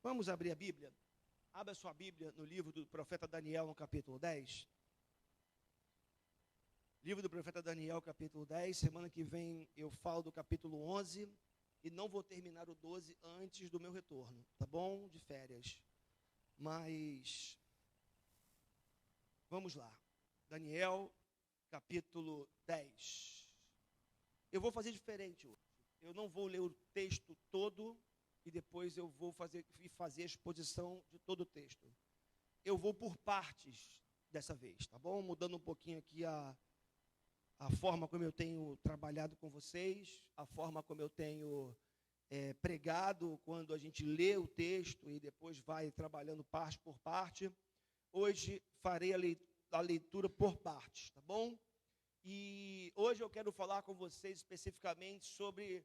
Vamos abrir a Bíblia? Abra sua Bíblia no livro do profeta Daniel, no capítulo 10. Livro do profeta Daniel, capítulo 10. Semana que vem eu falo do capítulo 11 e não vou terminar o 12 antes do meu retorno, tá bom? De férias. Mas vamos lá. Daniel, capítulo 10. Eu vou fazer diferente hoje. Eu não vou ler o texto todo e depois eu vou fazer a exposição de todo o texto. Eu vou por partes dessa vez, tá bom? Mudando um pouquinho aqui a forma como eu tenho trabalhado com vocês, a forma como eu tenho pregado quando a gente lê o texto e depois vai trabalhando parte por parte. Hoje farei a leitura por partes, tá bom? E hoje eu quero falar com vocês especificamente sobre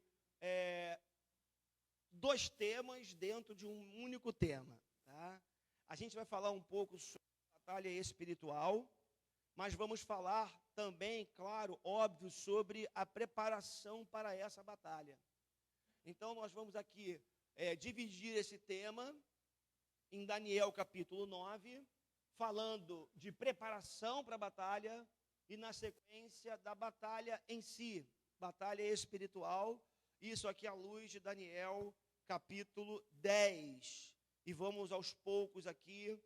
dois temas dentro de um único tema, tá? A gente vai falar um pouco sobre a batalha espiritual, mas vamos falar também, claro, óbvio, sobre a preparação para essa batalha. Então nós vamos aqui dividir esse tema em Daniel capítulo 9, falando de preparação para a batalha e na sequência da batalha em si, batalha espiritual, isso aqui à luz de Daniel capítulo 10. E vamos aos poucos aqui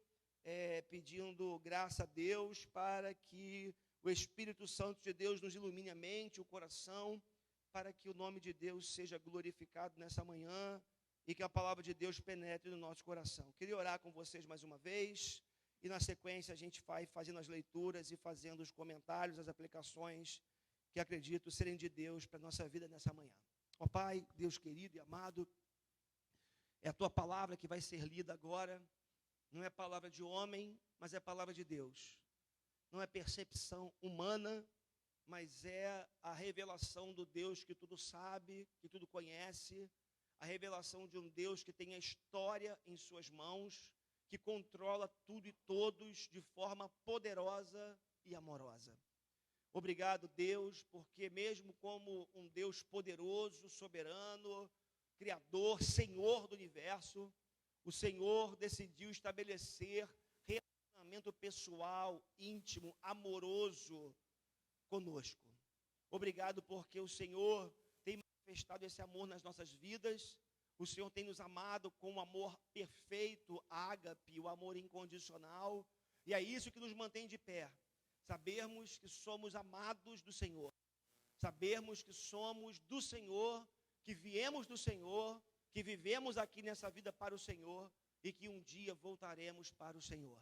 pedindo graça a Deus para que o Espírito Santo de Deus nos ilumine a mente, o coração, para que o nome de Deus seja glorificado nessa manhã e que a palavra de Deus penetre no nosso coração. Queria orar com vocês mais uma vez e na sequência a gente vai fazendo as leituras e fazendo os comentários, as aplicações que acredito serem de Deus para a nossa vida nessa manhã. Ó Pai, Deus querido e amado, é a Tua palavra que vai ser lida agora. Não é palavra de homem, mas é palavra de Deus. Não é percepção humana, mas é a revelação do Deus que tudo sabe, que tudo conhece, a revelação de um Deus que tem a história em suas mãos, que controla tudo e todos de forma poderosa e amorosa. Obrigado, Deus, porque mesmo como um Deus poderoso, soberano, Criador, Senhor do universo, o Senhor decidiu estabelecer relacionamento pessoal, íntimo, amoroso conosco. Obrigado porque o Senhor tem manifestado esse amor nas nossas vidas. O Senhor tem nos amado com um amor perfeito, ágape, o amor incondicional. E é isso que nos mantém de pé. Sabermos que somos amados do Senhor. Sabermos que somos do Senhor, que viemos do Senhor, que vivemos aqui nessa vida para o Senhor e que um dia voltaremos para o Senhor.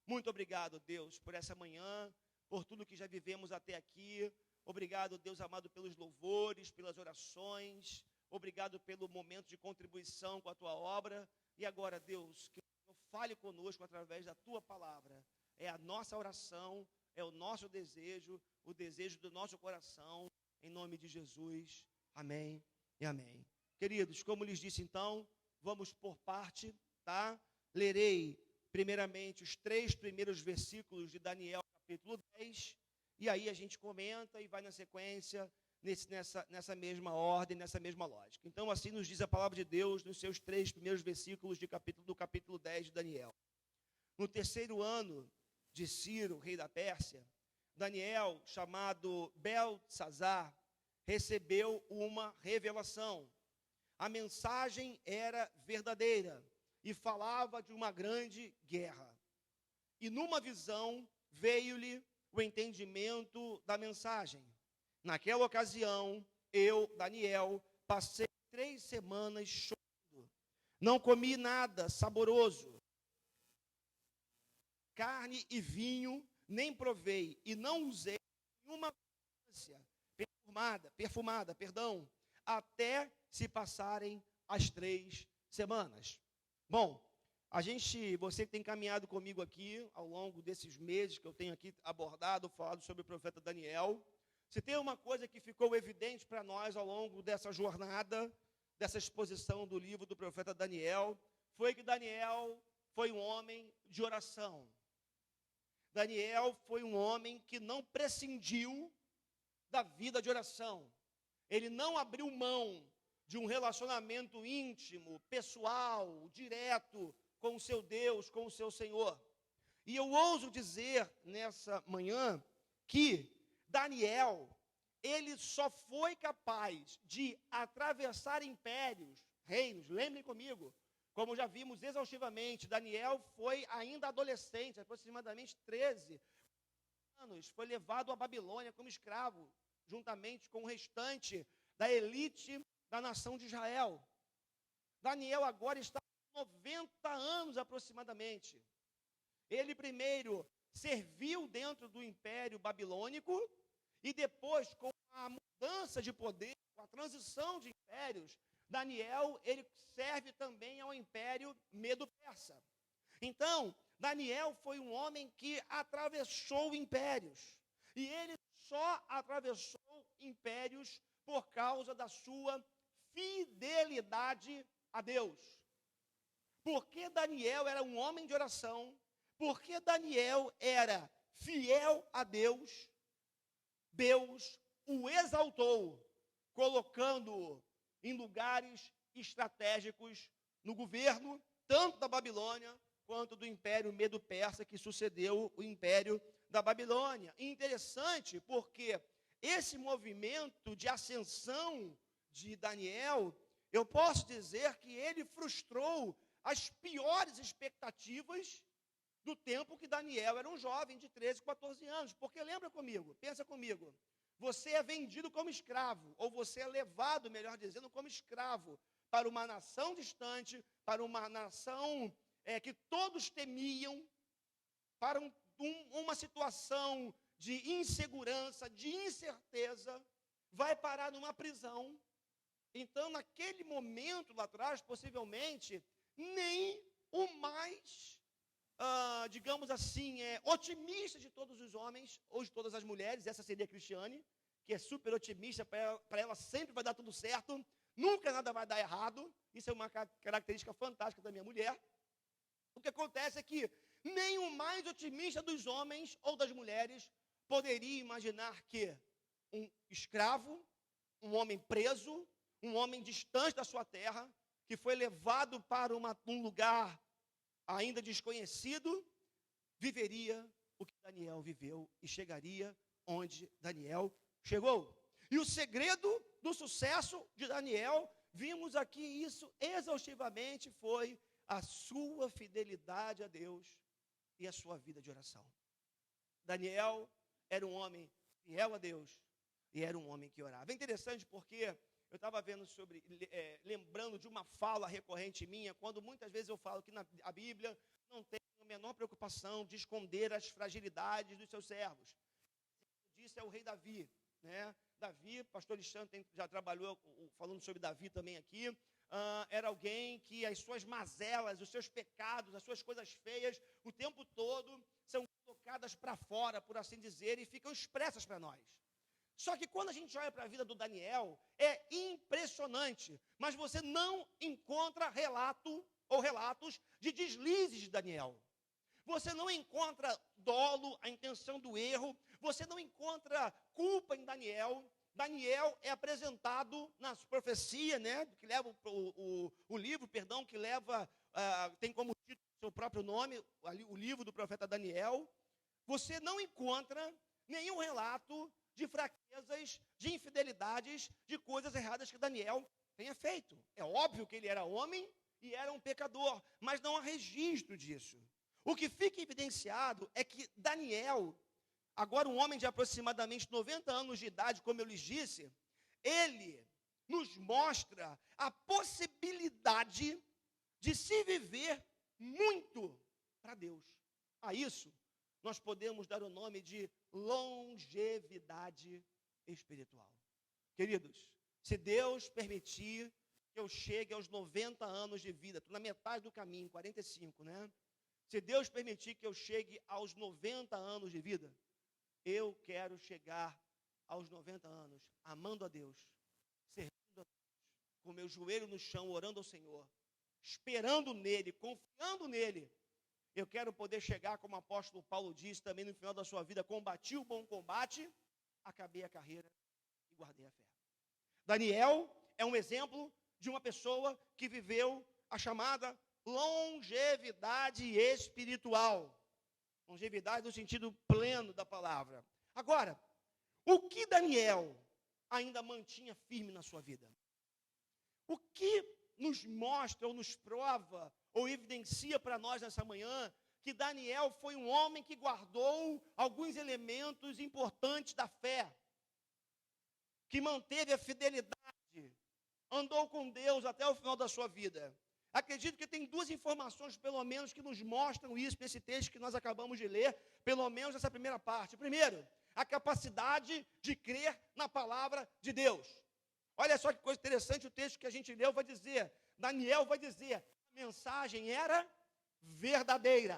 Muito obrigado, Deus, por essa manhã, por tudo que já vivemos até aqui. Obrigado, Deus amado, pelos louvores, pelas orações. Obrigado pelo momento de contribuição com a Tua obra. E agora, Deus, que o Senhor fale conosco através da Tua palavra. É a nossa oração, é o nosso desejo, o desejo do nosso coração. Em nome de Jesus. Amém e amém. Queridos, como lhes disse então, vamos por parte, tá? Lerei primeiramente os 3 primeiros versículos de Daniel capítulo 10, e aí a gente comenta e vai na sequência, nessa mesma ordem, nessa mesma lógica. Então assim nos diz a palavra de Deus nos seus 3 primeiros versículos do capítulo 10 de Daniel. No 3º ano de Ciro, rei da Pérsia, Daniel, chamado Beltsazar, recebeu uma revelação. A mensagem era verdadeira e falava de uma grande guerra. E numa visão veio-lhe o entendimento da mensagem. Naquela ocasião, eu, Daniel, passei 3 semanas chorando. Não comi nada saboroso, carne e vinho, nem provei, e não usei nenhuma substância perfumada, até se passarem as 3 semanas. Bom, você que tem caminhado comigo aqui, ao longo desses meses que eu tenho aqui abordado, falado sobre o profeta Daniel, se tem uma coisa que ficou evidente para nós ao longo dessa jornada, dessa exposição do livro do profeta Daniel, foi que Daniel foi um homem de oração. Daniel foi um homem que não prescindiu da vida de oração. Ele não abriu mão de um relacionamento íntimo, pessoal, direto com o seu Deus, com o seu Senhor. E eu ouso dizer nessa manhã que Daniel, ele só foi capaz de atravessar impérios, reinos, lembrem comigo, como já vimos exaustivamente, Daniel foi ainda adolescente, aproximadamente 13 anos, foi levado à Babilônia como escravo, juntamente com o restante da elite da nação de Israel. Daniel agora está com 90 anos aproximadamente. Ele primeiro serviu dentro do Império Babilônico e depois, com a mudança de poder, com a transição de impérios, Daniel, ele serve também ao Império Medo-Persa. Então, Daniel foi um homem que atravessou impérios. E ele só atravessou impérios por causa da sua fidelidade a Deus. Porque Daniel era um homem de oração, porque Daniel era fiel a Deus, Deus o exaltou, colocando-o em lugares estratégicos no governo, tanto da Babilônia, quanto do Império Medo-Persa, que sucedeu o Império da Babilônia. E interessante porque esse movimento de ascensão de Daniel, eu posso dizer que ele frustrou as piores expectativas do tempo que Daniel era um jovem de 13, 14 anos. Porque lembra comigo, pensa comigo, você é vendido como escravo, ou você é levado, melhor dizendo, como escravo, para uma nação distante, para uma nação que todos temiam, para uma situação de insegurança, de incerteza, vai parar numa prisão. Então, naquele momento lá atrás, possivelmente, nem o mais, digamos assim, otimista de todos os homens, ou de todas as mulheres, essa seria a Cristiane, que é super otimista, para ela sempre vai dar tudo certo, nunca nada vai dar errado, isso é uma característica fantástica da minha mulher. O que acontece é que nem o mais otimista dos homens ou das mulheres poderia imaginar que um escravo, um homem preso, um homem distante da sua terra, que foi levado para um lugar ainda desconhecido, viveria o que Daniel viveu e chegaria onde Daniel chegou. E o segredo do sucesso de Daniel, vimos aqui isso exaustivamente, foi a sua fidelidade a Deus e a sua vida de oração. Daniel era um homem fiel a Deus e era um homem que orava. É interessante porque eu estava vendo lembrando de uma fala recorrente minha, quando muitas vezes eu falo que a Bíblia não tem a menor preocupação de esconder as fragilidades dos seus servos. Disso é o rei Davi, né? Davi, pastor Alexandre já trabalhou falando sobre Davi também aqui. Era alguém que as suas mazelas, os seus pecados, as suas coisas feias, o tempo todo são colocadas para fora, por assim dizer, e ficam expressas para nós. Só que quando a gente olha para a vida do Daniel, é impressionante, mas você não encontra relatos de deslizes de Daniel. Você não encontra dolo, a intenção do erro, você não encontra culpa em Daniel. Daniel é apresentado nas profecias, né, que leva o livro, que leva, tem como título o seu próprio nome, o livro do profeta Daniel. Você não encontra nenhum relato de fraquezas, de infidelidades, de coisas erradas que Daniel tenha feito. É óbvio que ele era homem e era um pecador, mas não há registro disso. O que fica evidenciado é que Daniel, agora um homem de aproximadamente 90 anos de idade, como eu lhes disse, ele nos mostra a possibilidade de se viver muito para Deus. A isso, nós podemos dar o nome de longevidade espiritual. Queridos, se Deus permitir que eu chegue aos 90 anos de vida, estou na metade do caminho, 45, né? Se Deus permitir que eu chegue aos 90 anos de vida, eu quero chegar aos 90 anos, amando a Deus, servindo a Deus, com meu joelho no chão, orando ao Senhor, esperando nele, confiando nele. Eu quero poder chegar, como o apóstolo Paulo disse também no final da sua vida, combati o bom combate, acabei a carreira e guardei a fé. Daniel é um exemplo de uma pessoa que viveu a chamada longevidade espiritual. Longevidade no sentido pleno da palavra. Agora, o que Daniel ainda mantinha firme na sua vida? O que nos mostra, ou nos prova, ou evidencia para nós nessa manhã, que Daniel foi um homem que guardou alguns elementos importantes da fé, que manteve a fidelidade, andou com Deus até o final da sua vida. Acredito que tem duas informações, pelo menos, que nos mostram isso nesse texto que nós acabamos de ler, pelo menos essa primeira parte. Primeiro, a capacidade de crer na palavra de Deus. Olha só que coisa interessante, o texto que a gente leu vai dizer, Daniel vai dizer, a mensagem era verdadeira.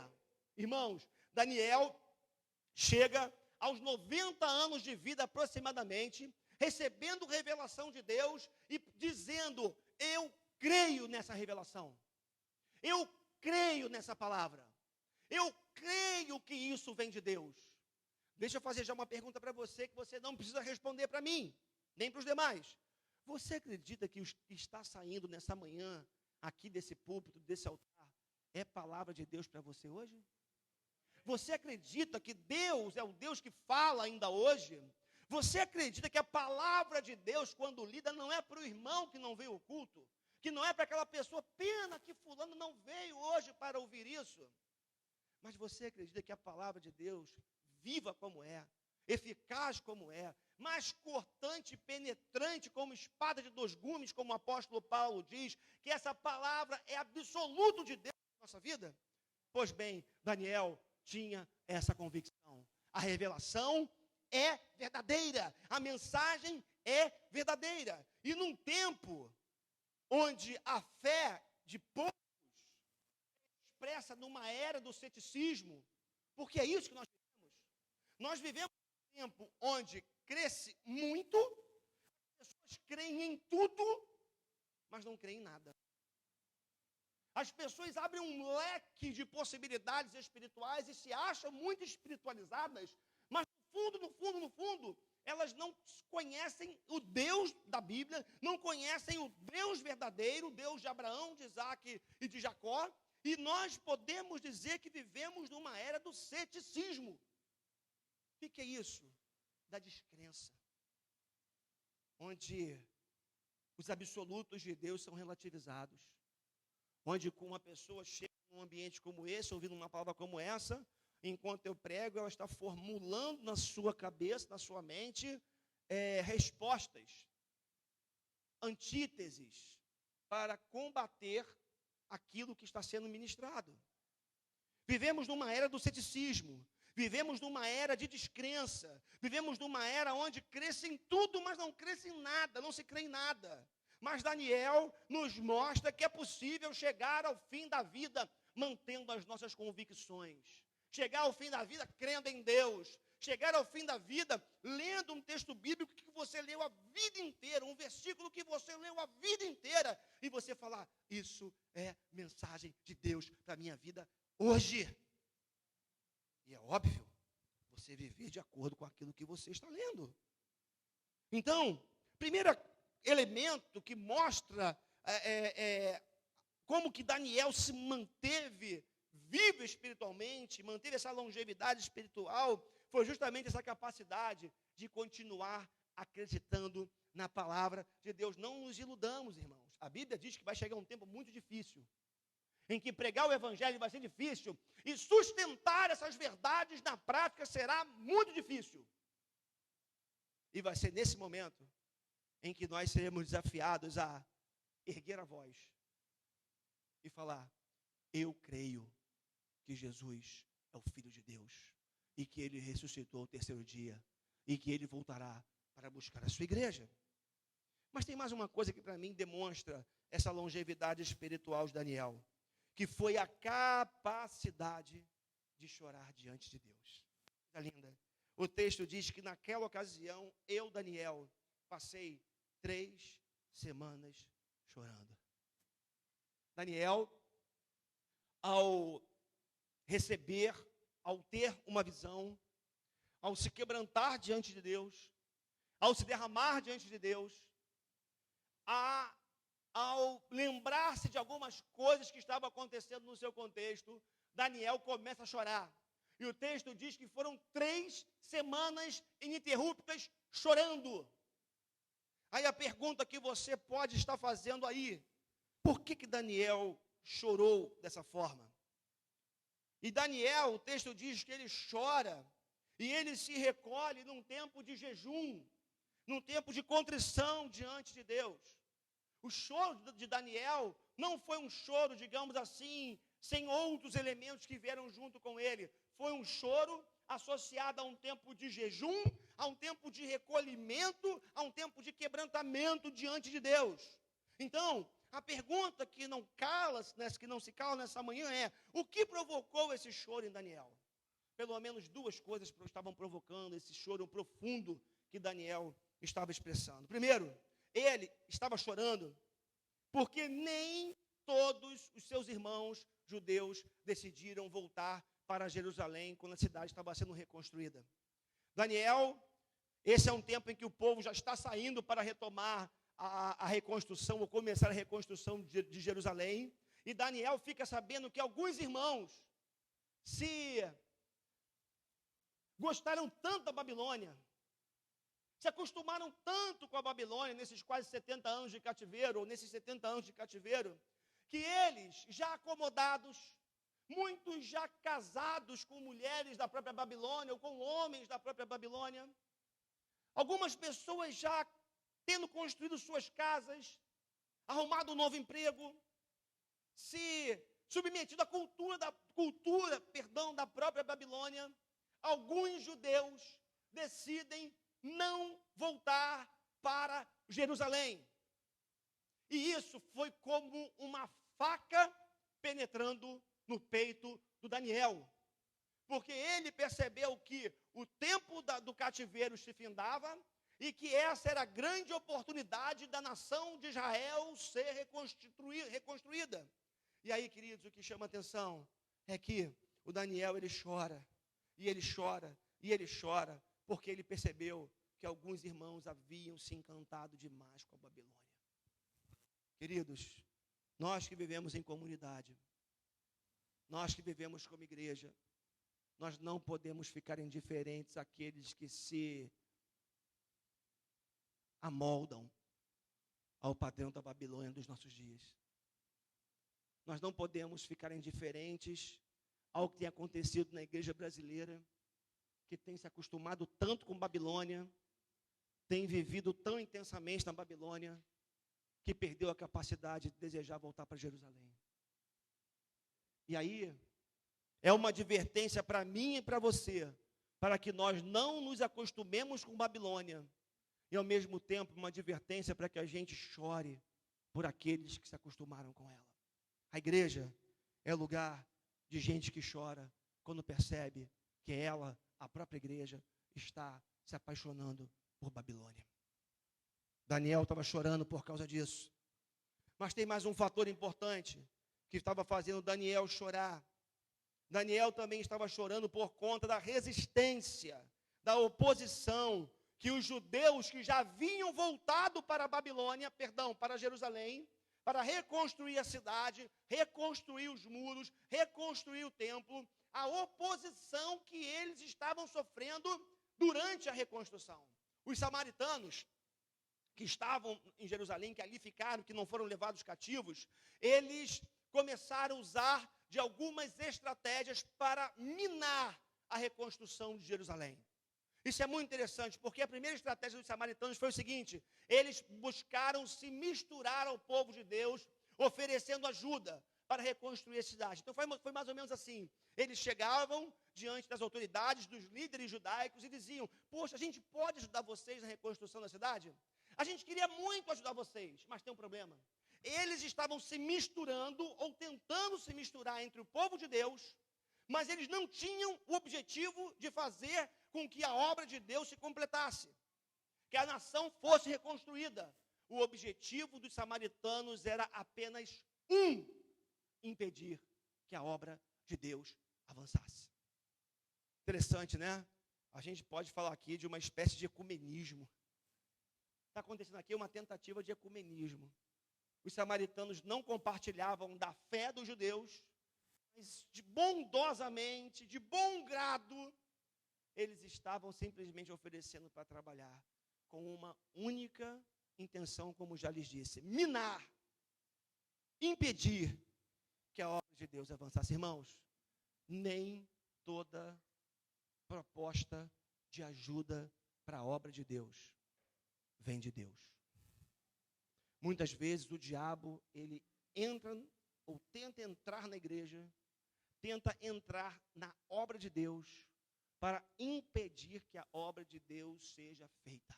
Irmãos, Daniel chega aos 90 anos de vida aproximadamente, recebendo revelação de Deus e dizendo, eu creio nessa revelação, eu creio nessa palavra, eu creio que isso vem de Deus. Deixa eu fazer já uma pergunta para você, que você não precisa responder para mim, nem para os demais. Você acredita que o que está saindo nessa manhã, aqui desse púlpito, desse altar, é palavra de Deus para você hoje? Você acredita que Deus é o Deus que fala ainda hoje? Você acredita que a palavra de Deus, quando lida, não é para o irmão que não veio ao culto? Que não é para aquela pessoa, pena que fulano não veio hoje para ouvir isso? Mas você acredita que a palavra de Deus, viva como é, eficaz como é, mais cortante e penetrante como espada de dois gumes, como o apóstolo Paulo diz, que essa palavra é absoluto de Deus na nossa vida? Pois bem, Daniel tinha essa convicção. A revelação é verdadeira, a mensagem é verdadeira. E num tempo onde a fé de poucos é expressa numa era do ceticismo, porque é isso que nós vivemos. Nós vivemos um tempo onde cresce muito, as pessoas creem em tudo, mas não creem em nada. As pessoas abrem um leque de possibilidades espirituais e se acham muito espiritualizadas, mas no fundo, elas não conhecem o Deus da Bíblia, não conhecem o Deus verdadeiro, o Deus de Abraão, de Isaac e de Jacó, e nós podemos dizer que vivemos numa era do ceticismo. O que é isso? Da descrença, onde os absolutos de Deus são relativizados, onde uma pessoa chega num ambiente como esse, ouvindo uma palavra como essa, enquanto eu prego, ela está formulando na sua cabeça, na sua mente, respostas, antíteses, para combater aquilo que está sendo ministrado. Vivemos numa era do ceticismo, vivemos numa era de descrença, vivemos numa era onde cresce em tudo, mas não cresce em nada, não se crê em nada. Mas Daniel nos mostra que é possível chegar ao fim da vida mantendo as nossas convicções. Chegar ao fim da vida crendo em Deus. Chegar ao fim da vida lendo um texto bíblico que você leu a vida inteira, um versículo que você leu a vida inteira, e você falar, isso é mensagem de Deus para a minha vida hoje. E é óbvio, você viver de acordo com aquilo que você está lendo. Então, primeiro elemento que mostra como que Daniel se manteve vivo espiritualmente, manteve essa longevidade espiritual, foi justamente essa capacidade de continuar acreditando na palavra de Deus. Não nos iludamos, irmãos. A Bíblia diz que vai chegar um tempo muito difícil, em que pregar o evangelho vai ser difícil, e sustentar essas verdades na prática será muito difícil. E vai ser nesse momento em que nós seremos desafiados a erguer a voz e falar, eu creio que Jesus é o Filho de Deus, e que Ele ressuscitou ao terceiro dia, e que Ele voltará para buscar a sua igreja. Mas tem mais uma coisa que para mim demonstra essa longevidade espiritual de Daniel, que foi a capacidade de chorar diante de Deus. Coisa linda. O texto diz que naquela ocasião, eu, Daniel, passei 3 semanas chorando. Daniel, ao receber, ao ter uma visão, ao se quebrantar diante de Deus, ao se derramar diante de Deus, a ao lembrar-se de algumas coisas que estavam acontecendo no seu contexto, Daniel começa a chorar. E o texto diz que foram 3 semanas ininterruptas chorando. Aí a pergunta que você pode estar fazendo aí, por que Daniel chorou dessa forma? E Daniel, o texto diz que ele chora, e ele se recolhe num tempo de jejum, num tempo de contrição diante de Deus. O choro de Daniel não foi um choro, digamos assim, sem outros elementos que vieram junto com ele. Foi um choro associado a um tempo de jejum, a um tempo de recolhimento, a um tempo de quebrantamento diante de Deus. Então, a pergunta que não se cala nessa manhã é: o que provocou esse choro em Daniel? Pelo menos 2 coisas estavam provocando esse choro profundo que Daniel estava expressando. Primeiro, ele estava chorando porque nem todos os seus irmãos judeus decidiram voltar para Jerusalém quando a cidade estava sendo reconstruída. Daniel, esse é um tempo em que o povo já está saindo para retomar a reconstrução, ou começar a reconstrução de Jerusalém, e Daniel fica sabendo que alguns irmãos se gostaram tanto da Babilônia, se acostumaram tanto com a Babilônia nesses quase 70 anos de cativeiro, ou nesses 70 anos de cativeiro, que eles, já acomodados, muitos já casados com mulheres da própria Babilônia, ou com homens da própria Babilônia, algumas pessoas já tendo construído suas casas, arrumado um novo emprego, se submetido à cultura da própria Babilônia, alguns judeus decidem não voltar para Jerusalém. E isso foi como uma faca penetrando no peito do Daniel. Porque ele percebeu que o tempo do cativeiro se findava e que essa era a grande oportunidade da nação de Israel ser reconstruída. E aí, queridos, o que chama atenção é que o Daniel, ele chora, e ele chora, e ele chora, porque ele percebeu que alguns irmãos haviam se encantado demais com a Babilônia. Queridos, nós que vivemos em comunidade, nós que vivemos como igreja, nós não podemos ficar indiferentes àqueles que se amoldam ao padrão da Babilônia dos nossos dias. Nós não podemos ficar indiferentes ao que tem acontecido na igreja brasileira, que tem se acostumado tanto com Babilônia, tem vivido tão intensamente na Babilônia, que perdeu a capacidade de desejar voltar para Jerusalém. E aí, é uma advertência para mim e para você, para que nós não nos acostumemos com Babilônia, e ao mesmo tempo uma advertência para que a gente chore por aqueles que se acostumaram com ela. A igreja é lugar de gente que chora quando percebe que ela, a própria igreja, está se apaixonando por Babilônia. Daniel estava chorando por causa disso. Mas tem mais um fator importante que estava fazendo Daniel chorar. Daniel também estava chorando por conta da resistência, da oposição que os judeus que já haviam voltado para a Babilônia, para Jerusalém, para reconstruir a cidade, reconstruir os muros, reconstruir o templo, a oposição que eles estavam sofrendo durante a reconstrução. Os samaritanos que estavam em Jerusalém, que ali ficaram, que não foram levados cativos, eles começaram a usar de algumas estratégias para minar a reconstrução de Jerusalém. Isso é muito interessante, porque a primeira estratégia dos samaritanos foi o seguinte: eles buscaram se misturar ao povo de Deus, oferecendo ajuda para reconstruir a cidade. Então foi mais ou menos assim: eles chegavam diante das autoridades, dos líderes judaicos e diziam: poxa, a gente pode ajudar vocês na reconstrução da cidade? A gente queria muito ajudar vocês, mas tem um problema. Eles estavam se misturando, ou tentando se misturar entre o povo de Deus, mas eles não tinham o objetivo de fazer com que a obra de Deus se completasse, que a nação fosse reconstruída. O objetivo dos samaritanos era apenas impedir que a obra de Deus avançasse. Interessante, né? A gente pode falar aqui de uma espécie de ecumenismo. Está acontecendo aqui uma tentativa de ecumenismo. os samaritanos não compartilhavam da fé dos judeus, mas bondosamente, de bom grado, eles estavam simplesmente oferecendo para trabalhar, com uma única intenção, como já lhes disse: minar, impedir que a obra de Deus avançasse. Irmãos, nem toda proposta de ajuda para a obra de Deus vem de Deus. Muitas vezes o diabo, ele entra ou tenta entrar na igreja, tenta entrar na obra de Deus para impedir que a obra de Deus seja feita.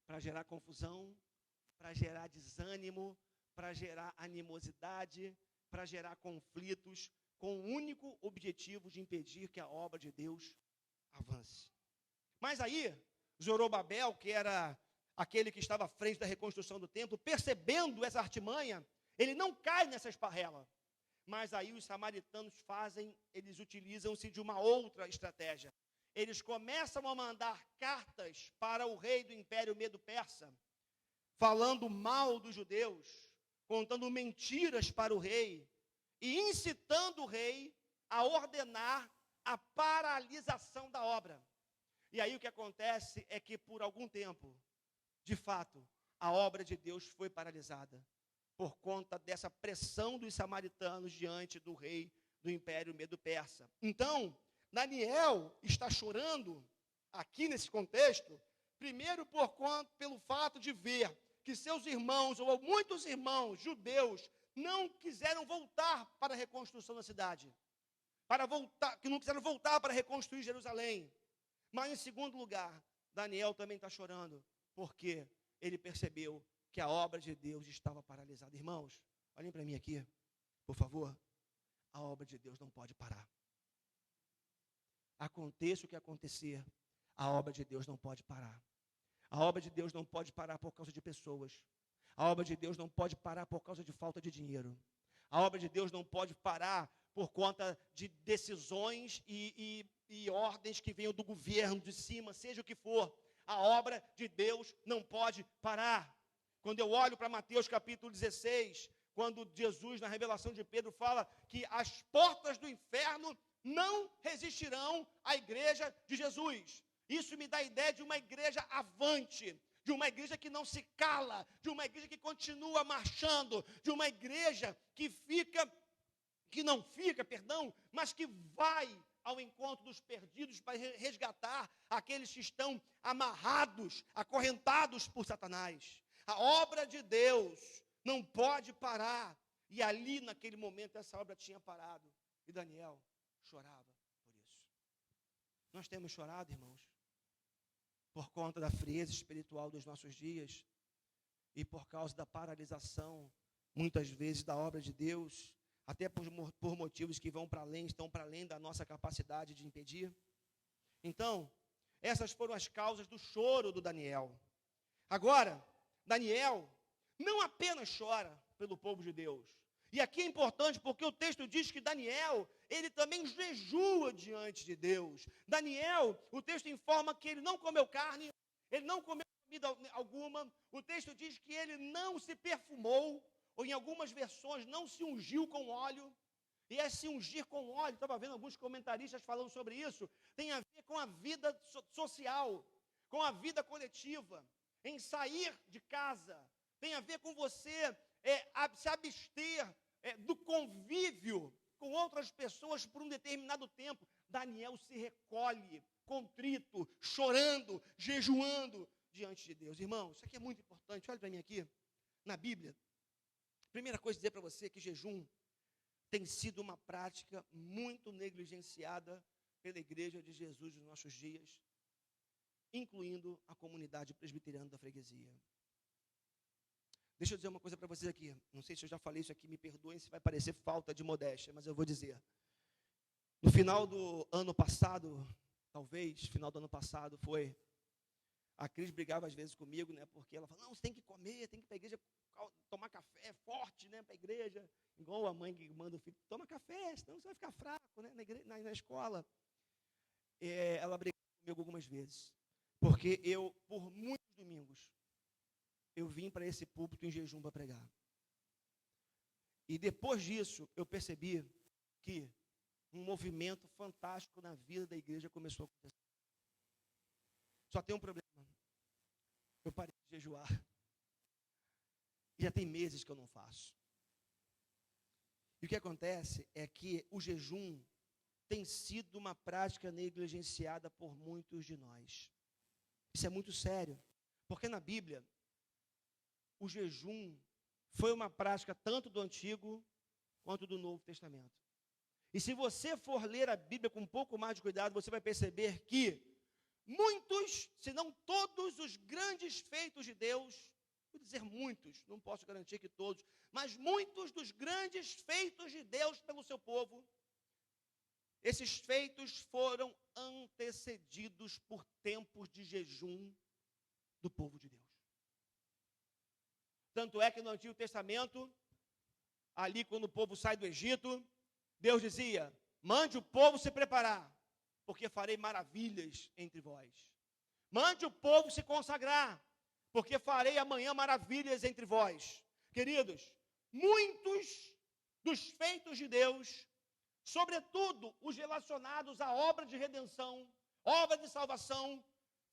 Para gerar confusão, para gerar desânimo, para gerar animosidade, para gerar conflitos, com o único objetivo de impedir que a obra de Deus avance. Mas aí, Zorobabel, que era aquele que estava à frente da reconstrução do templo, percebendo essa artimanha, ele não cai nessa esparrela. Mas aí os samaritanos eles utilizam-se de uma outra estratégia. Eles começam a mandar cartas para o rei do Império Medo-Persa, falando mal dos judeus, contando mentiras para o rei, e incitando o rei a ordenar a paralisação da obra. E aí o que acontece é que por algum tempo, de fato, a obra de Deus foi paralisada, por conta dessa pressão dos samaritanos diante do rei do Império Medo-Persa. Então, Daniel está chorando, aqui nesse contexto, primeiro pelo fato de ver que seus irmãos, ou muitos irmãos judeus, não quiseram voltar para a reconstrução da cidade, que não quiseram voltar para reconstruir Jerusalém. Mas, em segundo lugar, Daniel também está chorando, porque ele percebeu que a obra de Deus estava paralisada. Irmãos, olhem para mim aqui, por favor. A obra de Deus não pode parar. Aconteça o que acontecer, a obra de Deus não pode parar. A obra de Deus não pode parar por causa de pessoas. A obra de Deus não pode parar por causa de falta de dinheiro. A obra de Deus não pode parar por conta de decisões e ordens que venham do governo, de cima, seja o que for. A obra de Deus não pode parar. Quando eu olho para Mateus capítulo 16, quando Jesus, na revelação de Pedro, fala que as portas do inferno não resistirão à igreja de Jesus. Isso me dá a ideia de uma igreja avante, de uma igreja que não se cala, de uma igreja que continua marchando, de uma igreja mas que vai ao encontro dos perdidos para resgatar aqueles que estão amarrados, acorrentados por Satanás. A obra de Deus não pode parar. E ali, naquele momento, essa obra tinha parado. E Daniel chorava por isso. Nós temos chorado, irmãos, por conta da frieza espiritual dos nossos dias e por causa da paralisação, muitas vezes, da obra de Deus, até por motivos que estão para além da nossa capacidade de impedir. Então, essas foram as causas do choro do Daniel. Agora, Daniel não apenas chora pelo povo de Deus. E aqui é importante porque o texto diz que Daniel, ele também jejua diante de Deus. Daniel, o texto informa que ele não comeu carne, ele não comeu comida alguma. O texto diz que ele não se perfumou, ou em algumas versões, não se ungiu com óleo. E se ungir com óleo, estava vendo alguns comentaristas falando sobre isso, tem a ver com a vida social, com a vida coletiva, em sair de casa, tem a ver com você se abster do convívio com outras pessoas por um determinado tempo. Daniel se recolhe, contrito, chorando, jejuando diante de Deus. Irmão, isso aqui é muito importante, olha para mim aqui, na Bíblia. Primeira coisa, dizer para você que jejum tem sido uma prática muito negligenciada pela igreja de Jesus nos nossos dias, incluindo a comunidade presbiteriana da freguesia. Deixa eu dizer uma coisa para vocês aqui. Não sei se eu já falei isso aqui, me perdoem se vai parecer falta de modéstia, mas eu vou dizer. No final do ano passado, final do ano passado, a Cris brigava às vezes comigo, né? Porque ela fala, não, você tem que comer, tem que ir para a igreja tomar café forte, né? Para a igreja. Igual a mãe que manda o filho, toma café, senão você vai ficar fraco, né? Na escola. Ela brigava comigo algumas vezes. Porque eu, por muitos domingos, eu vim para esse púlpito em jejum para pregar. E depois disso, eu percebi que um movimento fantástico na vida da igreja começou a acontecer. Só tem um problema. Eu parei de jejuar. E já tem meses que eu não faço. E o que acontece é que o jejum tem sido uma prática negligenciada por muitos de nós. Isso é muito sério. Porque na Bíblia, o jejum foi uma prática tanto do Antigo quanto do Novo Testamento. E se você for ler a Bíblia com um pouco mais de cuidado, você vai perceber que muitos, se não todos os grandes feitos de Deus, vou dizer muitos, não posso garantir que todos, mas muitos dos grandes feitos de Deus pelo seu povo, esses feitos foram antecedidos por tempos de jejum do povo de Deus. Tanto é que no Antigo Testamento, ali quando o povo sai do Egito, Deus dizia: mande o povo se preparar, porque farei maravilhas entre vós. Mande o povo se consagrar, porque farei amanhã maravilhas entre vós. Queridos, muitos dos feitos de Deus, sobretudo os relacionados à obra de redenção, obra de salvação,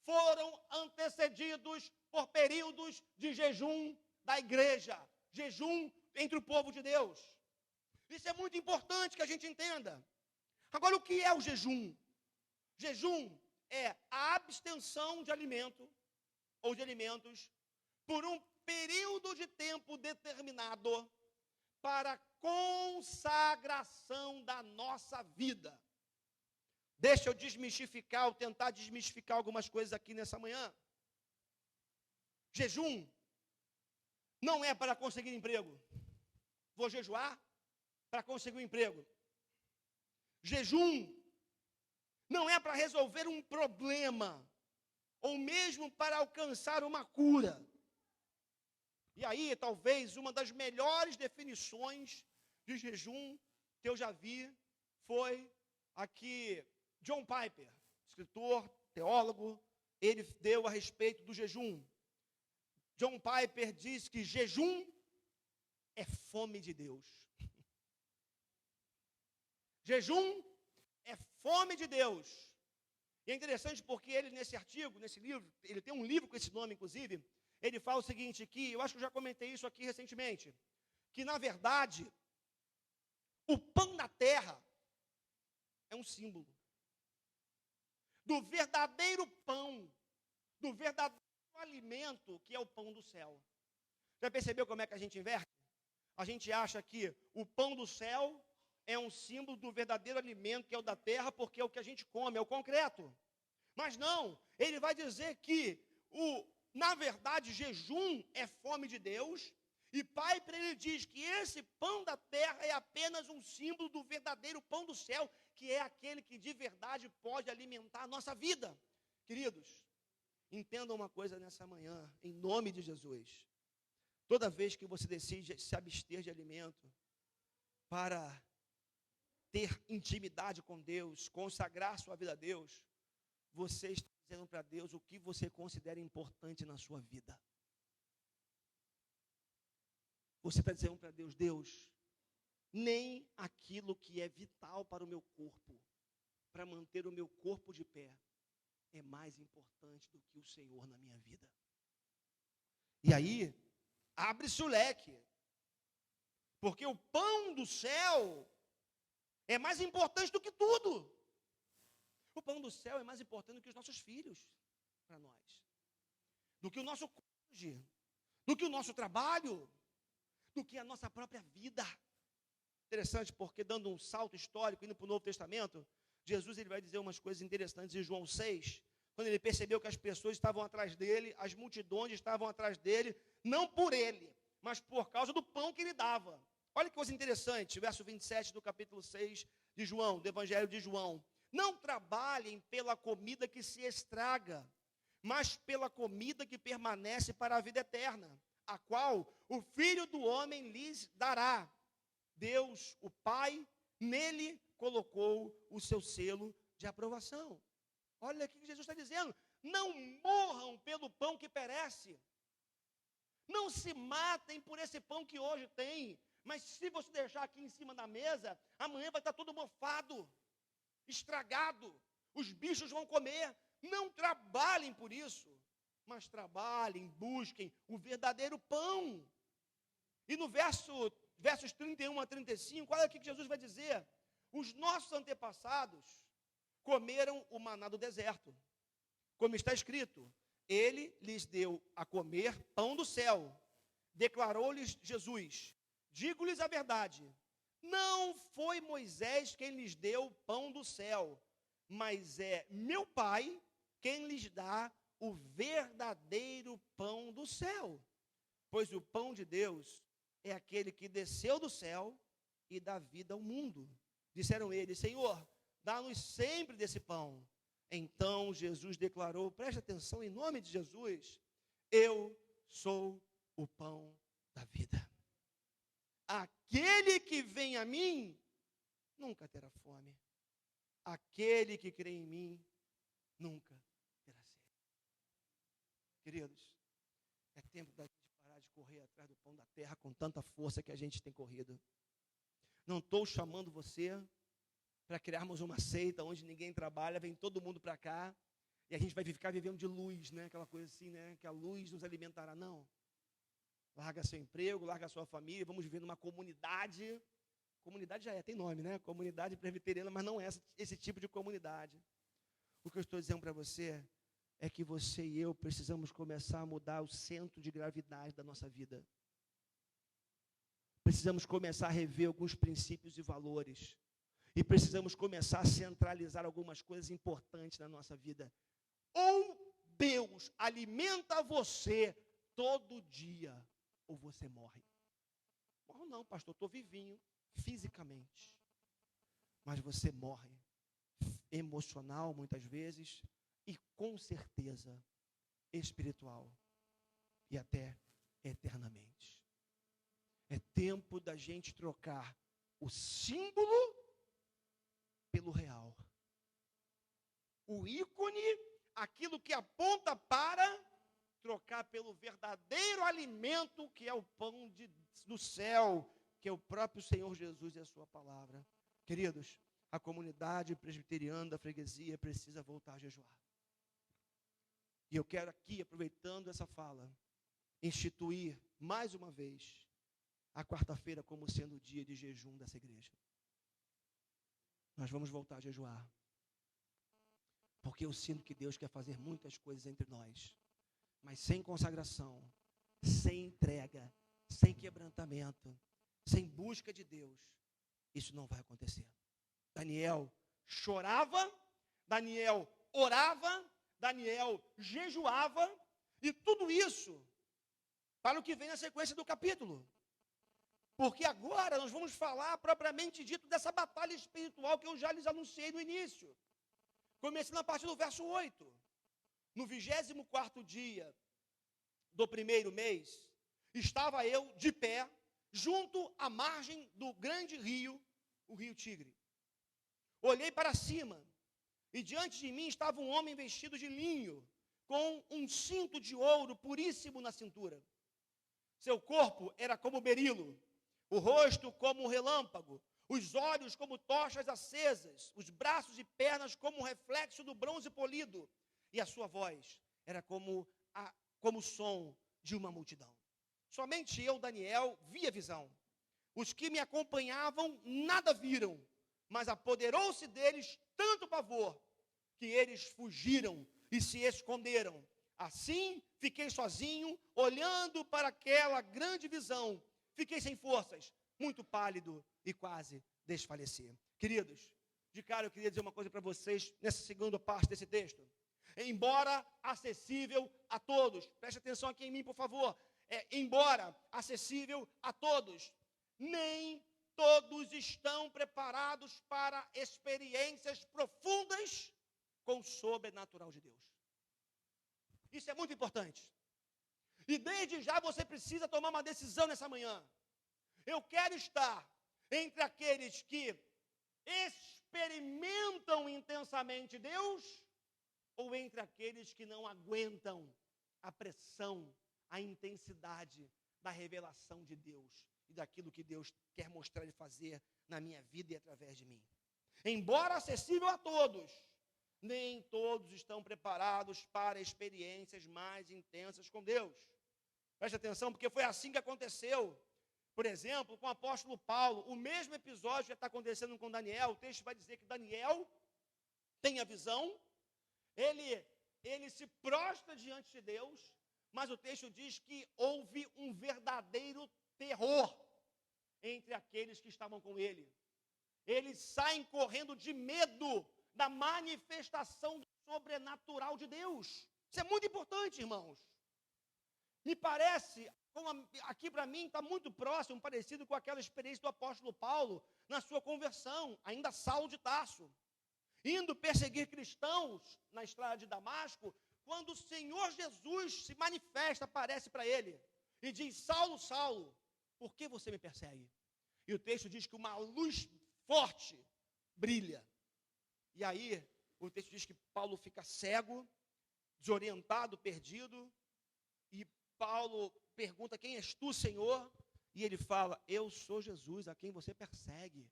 foram antecedidos por períodos de jejum da igreja, jejum entre o povo de Deus. Isso é muito importante que a gente entenda. Agora, o que é o jejum? Jejum é a abstenção de alimento ou de alimentos por um período de tempo determinado para a consagração da nossa vida. Deixa eu desmistificar, ou tentar desmistificar algumas coisas aqui nessa manhã. Jejum não é para conseguir emprego. Vou jejuar para conseguir um emprego. Jejum não é para resolver um problema, ou mesmo para alcançar uma cura. E aí, talvez, uma das melhores definições de jejum que eu já vi foi aqui, John Piper, escritor, teólogo, ele deu a respeito do jejum. John Piper diz que jejum é fome de Deus. Jejum é fome de Deus. E é interessante porque ele, nesse artigo, nesse livro, ele tem um livro com esse nome, inclusive, ele fala o seguinte, que eu acho que eu já comentei isso aqui recentemente, que, na verdade, o pão da terra é um símbolo do verdadeiro pão, do verdadeiro alimento, que é o pão do céu. Já percebeu como é que a gente inverte? A gente acha que o pão do céu é um símbolo do verdadeiro alimento, que é o da terra, porque é o que a gente come, é o concreto. Mas não, ele vai dizer que, na verdade, jejum é fome de Deus, e Piper ele diz que esse pão da terra é apenas um símbolo do verdadeiro pão do céu, que é aquele que de verdade pode alimentar a nossa vida. Queridos, entendam uma coisa nessa manhã, em nome de Jesus. Toda vez que você decide se abster de alimento para ter intimidade com Deus, consagrar sua vida a Deus, você está dizendo para Deus o que você considera importante na sua vida. Você está dizendo para Deus, Deus, nem aquilo que é vital para o meu corpo, para manter o meu corpo de pé, é mais importante do que o Senhor na minha vida. E aí, abre-se o leque, porque o pão do céu é mais importante do que tudo. O pão do céu é mais importante do que os nossos filhos para nós, do que o nosso cônjuge, do que o nosso trabalho, do que a nossa própria vida. Interessante, porque dando um salto histórico, indo para o Novo Testamento, Jesus ele vai dizer umas coisas interessantes em João 6, quando ele percebeu que as pessoas estavam atrás dele, as multidões estavam atrás dele, não por ele, mas por causa do pão que ele dava. Olha que coisa interessante, verso 27 do capítulo 6 de João, do Evangelho de João. Não trabalhem pela comida que se estraga, mas pela comida que permanece para a vida eterna, a qual o Filho do Homem lhes dará. Deus, o Pai, nele colocou o seu selo de aprovação. Olha aqui que Jesus está dizendo, não morram pelo pão que perece, Não se matem por esse pão que hoje tem, mas se você deixar aqui em cima da mesa, amanhã vai estar todo mofado, estragado, os bichos vão comer. Não trabalhem por isso, mas trabalhem, busquem o verdadeiro pão. E no versos 31 a 35, olha o que Jesus vai dizer. Os nossos antepassados comeram o maná do deserto, como está escrito, ele lhes deu a comer pão do céu. Declarou-lhes Jesus, digo-lhes a verdade, não foi Moisés quem lhes deu o pão do céu, mas é meu Pai quem lhes dá o verdadeiro pão do céu. Pois o pão de Deus é aquele que desceu do céu e dá vida ao mundo. Disseram eles, Senhor, dá-nos sempre desse pão. Então Jesus declarou, preste atenção em nome de Jesus, eu sou o pão da vida. Aquele que vem a mim, nunca terá fome. Aquele que crê em mim, nunca terá sede. Queridos, é tempo da gente parar de correr atrás do pão da terra com tanta força que a gente tem corrido. Não estou chamando você para criarmos uma seita onde ninguém trabalha, vem todo mundo para cá, e a gente vai ficar vivendo de luz, né? Aquela coisa assim, né? Que a luz nos alimentará. Não. Larga seu emprego, larga sua família, vamos viver numa comunidade. Comunidade já tem nome, né? Comunidade presbiteriana, mas não é esse tipo de comunidade. O que eu estou dizendo para você é que você e eu precisamos começar a mudar o centro de gravidade da nossa vida. Precisamos começar a rever alguns princípios e valores. E precisamos começar a centralizar algumas coisas importantes na nossa vida. Ou Deus alimenta você todo dia, ou você morre. Morro não, pastor, estou vivinho fisicamente. Mas você morre emocional, muitas vezes, e com certeza espiritual. E até eternamente. É tempo da gente trocar o símbolo pelo real. O ícone, aquilo que aponta para, trocar pelo verdadeiro alimento que é o pão do céu, que é o próprio Senhor Jesus e a sua palavra. Queridos, a comunidade presbiteriana da freguesia precisa voltar a jejuar. E eu quero aqui, aproveitando essa fala, instituir mais uma vez a quarta-feira como sendo o dia de jejum dessa igreja. Nós vamos voltar a jejuar. Porque eu sinto que Deus quer fazer muitas coisas entre nós. Mas sem consagração, sem entrega, sem quebrantamento, sem busca de Deus, isso não vai acontecer. Daniel chorava, Daniel orava, Daniel jejuava, e tudo isso para o que vem na sequência do capítulo. Porque agora nós vamos falar propriamente dito dessa batalha espiritual que eu já lhes anunciei no início. Começando a partir do verso 8. No 24º dia do primeiro mês, estava eu de pé, junto à margem do grande rio, o rio Tigre. Olhei para cima, e diante de mim estava um homem vestido de linho, com um cinto de ouro puríssimo na cintura. Seu corpo era como berilo, o rosto como um relâmpago, os olhos como tochas acesas, os braços e pernas como um reflexo do bronze polido, e a sua voz era como o som de uma multidão. Somente eu, Daniel, vi a visão. Os que me acompanhavam nada viram, mas apoderou-se deles tanto pavor, que eles fugiram e se esconderam. Assim, fiquei sozinho, olhando para aquela grande visão. Fiquei sem forças, muito pálido e quase desfaleci. Queridos, de cara eu queria dizer uma coisa para vocês nessa segunda parte desse texto. Embora acessível a todos, preste atenção aqui em mim, por favor. Embora acessível a todos, nem todos estão preparados para experiências profundas com o sobrenatural de Deus. Isso é muito importante. E desde já você precisa tomar uma decisão nessa manhã. Eu quero estar entre aqueles que experimentam intensamente Deus, ou entre aqueles que não aguentam a pressão, a intensidade da revelação de Deus e daquilo que Deus quer mostrar e fazer na minha vida e através de mim. Embora acessível a todos, nem todos estão preparados para experiências mais intensas com Deus. Preste atenção, porque foi assim que aconteceu. Por exemplo, com o apóstolo Paulo, o mesmo episódio que está acontecendo com Daniel, o texto vai dizer que Daniel tem a visão, ele se prostra diante de Deus, mas o texto diz que houve um verdadeiro terror entre aqueles que estavam com ele. Eles saem correndo de medo da manifestação do sobrenatural de Deus. Isso é muito importante, irmãos. Me parece, aqui para mim está muito próximo, parecido com aquela experiência do apóstolo Paulo na sua conversão, ainda Saulo de Tarso, indo perseguir cristãos na estrada de Damasco, quando o Senhor Jesus se manifesta, aparece para ele e diz: Saulo, Saulo, por que você me persegue? E o texto diz que uma luz forte brilha. E aí, o texto diz que Paulo fica cego, desorientado, perdido, e Paulo pergunta: quem és tu, Senhor? E ele fala: eu sou Jesus, a quem você persegue.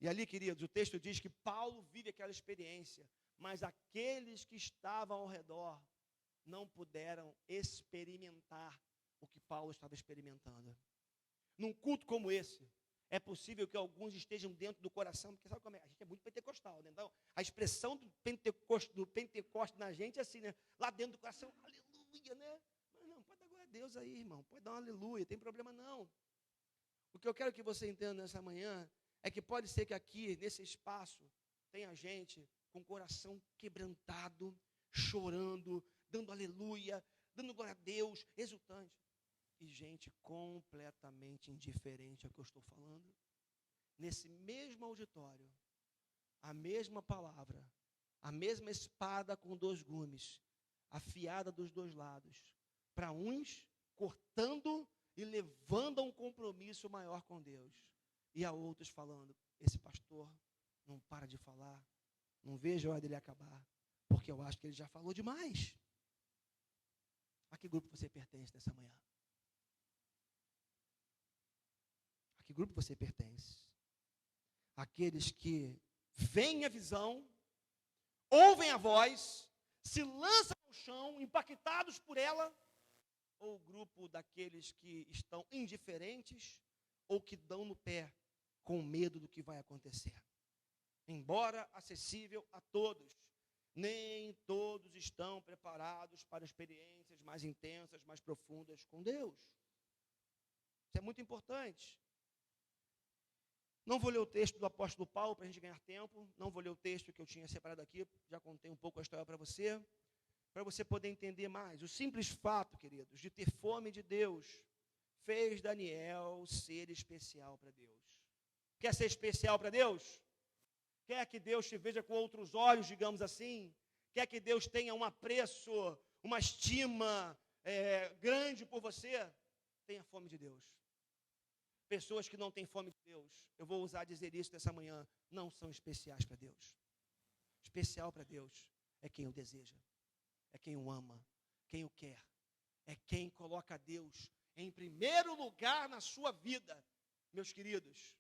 E ali, queridos, o texto diz que Paulo vive aquela experiência, mas aqueles que estavam ao redor não puderam experimentar o que Paulo estava experimentando. Num culto como esse, é possível que alguns estejam dentro do coração, porque sabe como é? A gente é muito pentecostal, né? Então, a expressão do Pentecoste na gente é assim, né? Lá dentro do coração, aleluia, né? Mas não, pode dar glória a Deus aí, irmão. Pode dar um aleluia, tem problema não. O que eu quero que você entenda nessa manhã é que pode ser que aqui, nesse espaço, tenha gente com o coração quebrantado, chorando, dando aleluia, dando glória a Deus, exultante. E gente completamente indiferente ao que eu estou falando. Nesse mesmo auditório, a mesma palavra, a mesma espada com 2 gumes, afiada dos 2 lados, para uns cortando e levando a um compromisso maior com Deus, e a outros falando: esse pastor não para de falar, não vejo a hora dele acabar, porque eu acho que ele já falou demais. A que grupo você pertence nessa manhã? A que grupo você pertence? Aqueles que veem a visão, ouvem a voz, se lançam ao chão, impactados por ela, ou o grupo daqueles que estão indiferentes ou que dão no pé com medo do que vai acontecer? Embora acessível a todos, nem todos estão preparados para experiências mais intensas, mais profundas com Deus. Isso é muito importante. Não vou ler o texto do apóstolo Paulo para a gente ganhar tempo, não vou ler o texto que eu tinha separado aqui, já contei um pouco a história para você poder entender mais. O simples fato, queridos, de ter fome de Deus, fez Daniel ser especial para Deus. Quer ser especial para Deus? Quer que Deus te veja com outros olhos, digamos assim? Quer que Deus tenha um apreço, uma estima grande por você? Tenha fome de Deus. Pessoas que não têm fome de Deus, eu vou usar dizer isso nessa manhã, não são especiais para Deus. Especial para Deus é quem o deseja, é quem o ama, quem o quer, é quem coloca Deus em primeiro lugar na sua vida. Meus queridos,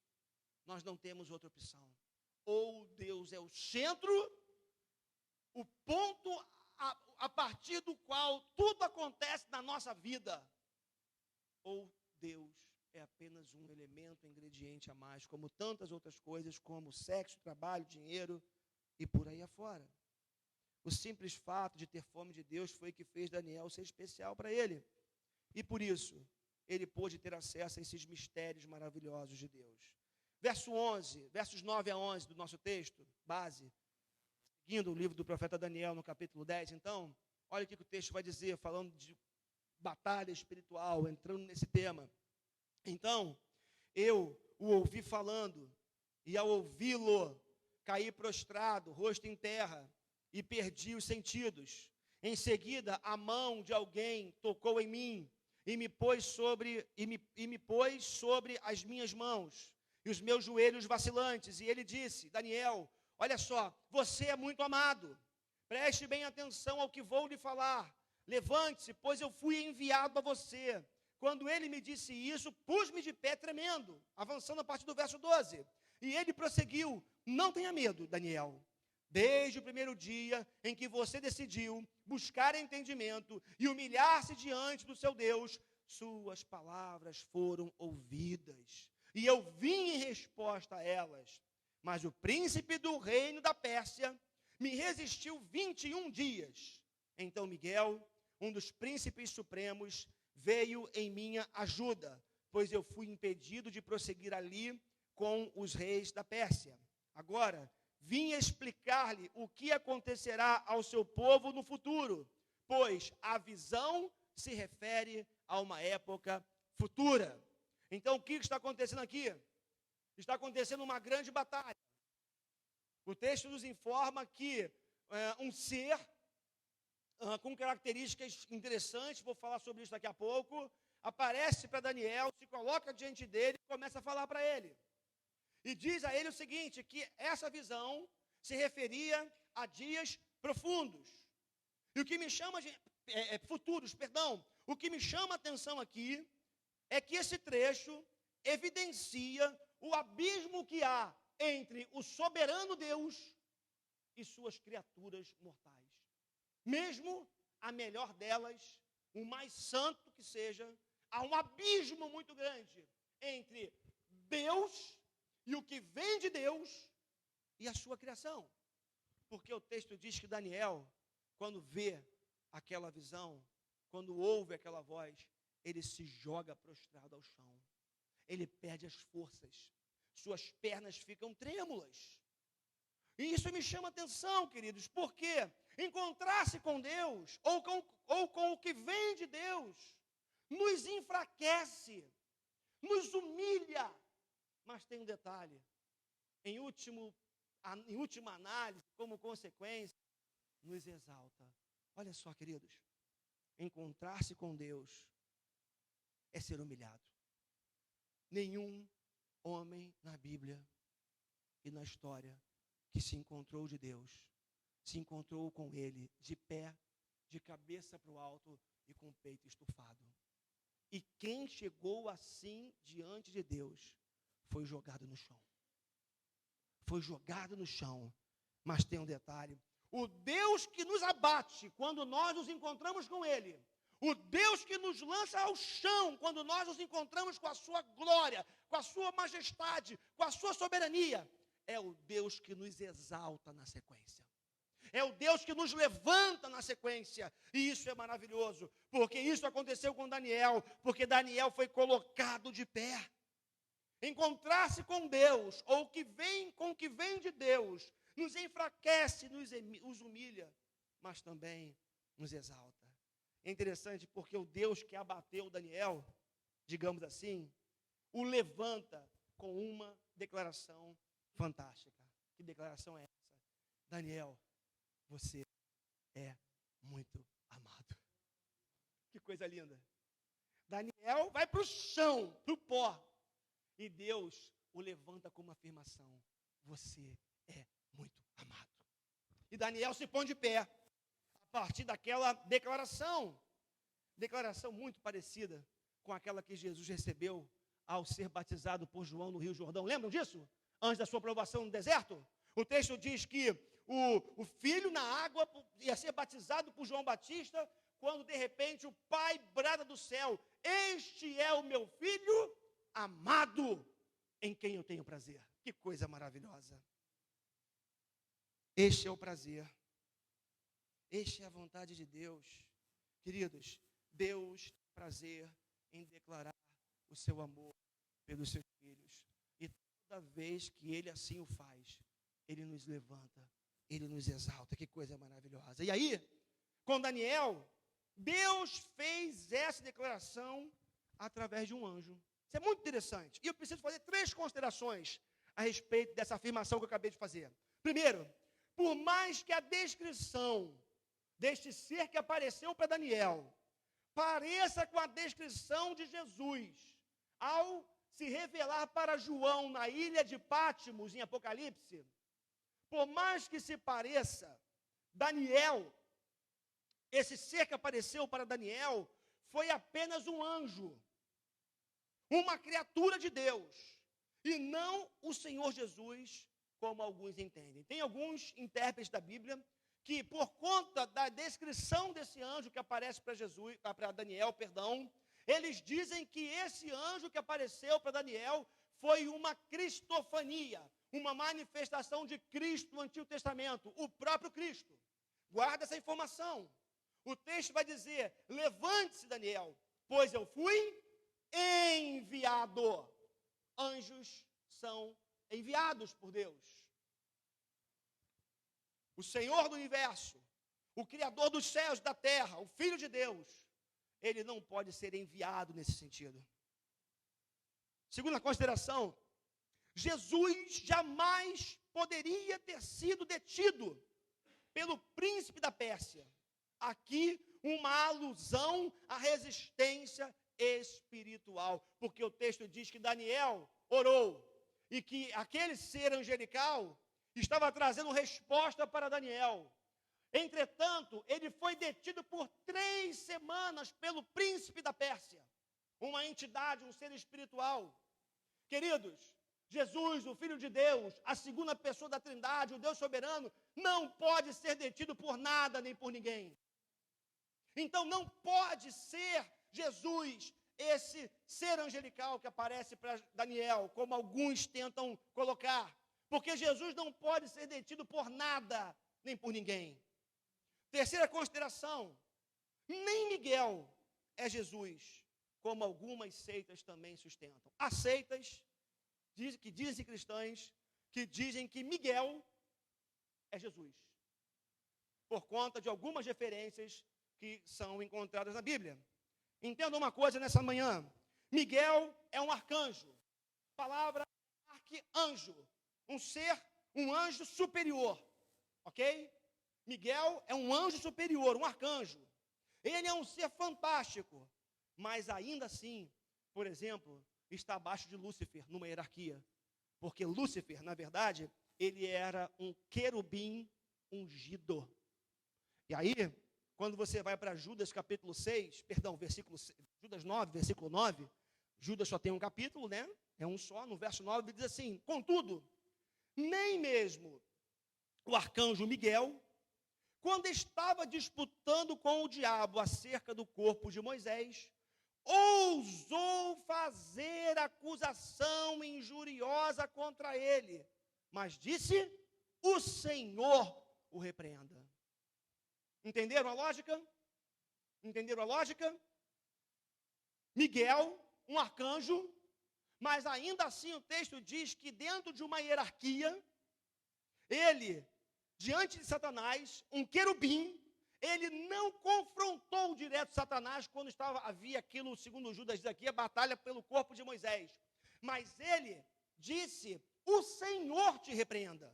nós não temos outra opção. Ou Deus é o centro, o ponto a partir do qual tudo acontece na nossa vida, ou Deus é apenas um elemento, um ingrediente a mais, como tantas outras coisas, como sexo, trabalho, dinheiro e por aí afora. O simples fato de ter fome de Deus foi que fez Daniel ser especial para ele. E por isso, ele pôde ter acesso a esses mistérios maravilhosos de Deus. Verso 11, versos 9 a 11 do nosso texto, base, seguindo o livro do profeta Daniel, no capítulo 10, então, olha o que o texto vai dizer, falando de batalha espiritual, entrando nesse tema. Então, eu o ouvi falando, e ao ouvi-lo, caí prostrado, rosto em terra, e perdi os sentidos. Em seguida, a mão de alguém tocou em mim, e me pôs sobre as minhas mãos, e os meus joelhos vacilantes, e ele disse: Daniel, olha só, você é muito amado, preste bem atenção ao que vou lhe falar, levante-se, pois eu fui enviado a você. Quando ele me disse isso, pus-me de pé tremendo, avançando a partir do verso 12. E ele prosseguiu: não tenha medo, Daniel. Desde o primeiro dia em que você decidiu buscar entendimento e humilhar-se diante do seu Deus, suas palavras foram ouvidas, e eu vim em resposta a elas. Mas o príncipe do reino da Pérsia me resistiu 21 dias. Então Miguel, um dos príncipes supremos, veio em minha ajuda, pois eu fui impedido de prosseguir ali com os reis da Pérsia. Agora, vim explicar-lhe o que acontecerá ao seu povo no futuro, pois a visão se refere a uma época futura. Então, o que está acontecendo aqui? Está acontecendo uma grande batalha. O texto nos informa que um ser com características interessantes, vou falar sobre isso daqui a pouco, aparece para Daniel, se coloca diante dele e começa a falar para ele. E diz a ele o seguinte, que essa visão se referia a dias profundos. E o que me chama futuros, perdão. O que me chama a atenção aqui é que esse trecho evidencia o abismo que há entre o soberano Deus e suas criaturas mortais. Mesmo a melhor delas, o mais santo que seja, há um abismo muito grande entre Deus e o que vem de Deus e a sua criação. Porque o texto diz que Daniel, quando vê aquela visão, quando ouve aquela voz, ele se joga prostrado ao chão. Ele perde as forças. Suas pernas ficam trêmulas. E isso me chama a atenção, queridos, porque encontrar-se com Deus, ou com o que vem de Deus, nos enfraquece, nos humilha. Mas tem um detalhe, em última análise, como consequência, nos exalta. Olha só, queridos, encontrar-se com Deus é ser humilhado. Nenhum homem na Bíblia e na história que se encontrou de Deus, se encontrou com Ele de pé, de cabeça para o alto e com o peito estufado. E quem chegou assim diante de Deus foi jogado no chão. Foi jogado no chão. Mas tem um detalhe: o Deus que nos abate quando nós nos encontramos com Ele, o Deus que nos lança ao chão quando nós nos encontramos com a sua glória, com a sua majestade, com a sua soberania, é o Deus que nos exalta na sequência. É o Deus que nos levanta na sequência. E isso é maravilhoso, porque isso aconteceu com Daniel, porque Daniel foi colocado de pé. Encontrar-se com Deus, ou com o que vem de Deus, nos enfraquece, nos humilha, mas também nos exalta. É interessante porque o Deus que abateu Daniel, digamos assim, o levanta com uma declaração fantástica. Que declaração é essa? Daniel, você é muito amado. Que coisa linda. Daniel vai para o chão, para o pó. E Deus o levanta com uma afirmação: você é muito amado. E Daniel se põe de pé a partir daquela declaração muito parecida com aquela que Jesus recebeu ao ser batizado por João no Rio Jordão. Lembram disso? Antes da sua aprovação no deserto? O texto diz que o filho na água ia ser batizado por João Batista, quando de repente o pai brada do céu: este é o meu filho amado, em quem eu tenho prazer. Que coisa maravilhosa. Este é o prazer. Este é a vontade de Deus. Queridos, Deus tem prazer em declarar o seu amor pelos seus filhos. E toda vez que Ele assim o faz, Ele nos levanta, Ele nos exalta. Que coisa maravilhosa. E aí, com Daniel, Deus fez essa declaração através de um anjo. Isso é muito interessante. E eu preciso fazer 3 considerações a respeito dessa afirmação que eu acabei de fazer. Primeiro, por mais que a descrição deste ser que apareceu para Daniel pareça com a descrição de Jesus, ao se revelar para João na ilha de Pátimos, em Apocalipse, por mais que se pareça, Daniel, esse ser que apareceu para Daniel foi apenas um anjo, uma criatura de Deus, e não o Senhor Jesus, como alguns entendem. Tem alguns intérpretes da Bíblia que, por conta da descrição desse anjo que aparece para Daniel, eles dizem que esse anjo que apareceu para Daniel foi uma cristofania, uma manifestação de Cristo no Antigo Testamento, o próprio Cristo. Guarda essa informação. O texto vai dizer: levante-se, Daniel, pois eu fui enviado. Anjos são enviados por Deus. O Senhor do universo, o Criador dos céus e da terra, o Filho de Deus, ele não pode ser enviado nesse sentido. Segunda consideração, Jesus jamais poderia ter sido detido pelo príncipe da Pérsia. Aqui, uma alusão à resistência espiritual, porque o texto diz que Daniel orou e que aquele ser angelical estava trazendo resposta para Daniel. Entretanto, ele foi detido por 3 semanas pelo príncipe da Pérsia, uma entidade, um ser espiritual. Queridos, Jesus, o Filho de Deus, a segunda pessoa da Trindade, o Deus soberano, não pode ser detido por nada nem por ninguém. Então não pode ser Jesus esse ser angelical que aparece para Daniel, como alguns tentam colocar. Porque Jesus não pode ser detido por nada, nem por ninguém. Terceira consideração, nem Miguel é Jesus, como algumas seitas também sustentam. Há seitas que dizem cristãs, que dizem que Miguel é Jesus, por conta de algumas referências que são encontradas na Bíblia. Entenda uma coisa nessa manhã, Miguel é um arcanjo, a palavra arcanjo, um anjo superior, ok? Miguel é um anjo superior, um arcanjo. Ele é um ser fantástico, mas ainda assim, por exemplo, está abaixo de Lúcifer numa hierarquia. Porque Lúcifer, na verdade, ele era um querubim ungido. E aí, quando você vai para Judas capítulo 6, Judas 9, versículo 9, Judas só tem um capítulo, né? É um só, no verso 9, ele diz assim: contudo, nem mesmo o arcanjo Miguel, quando estava disputando com o diabo acerca do corpo de Moisés, ousou fazer acusação injuriosa contra ele, mas disse: o Senhor o repreenda. Entenderam a lógica? Entenderam a lógica? Miguel, um arcanjo, mas ainda assim o texto diz que dentro de uma hierarquia, ele, diante de Satanás, um querubim, ele não confrontou direto Satanás quando havia aquilo, segundo Judas diz aqui, a batalha pelo corpo de Moisés. Mas ele disse: o Senhor te repreenda.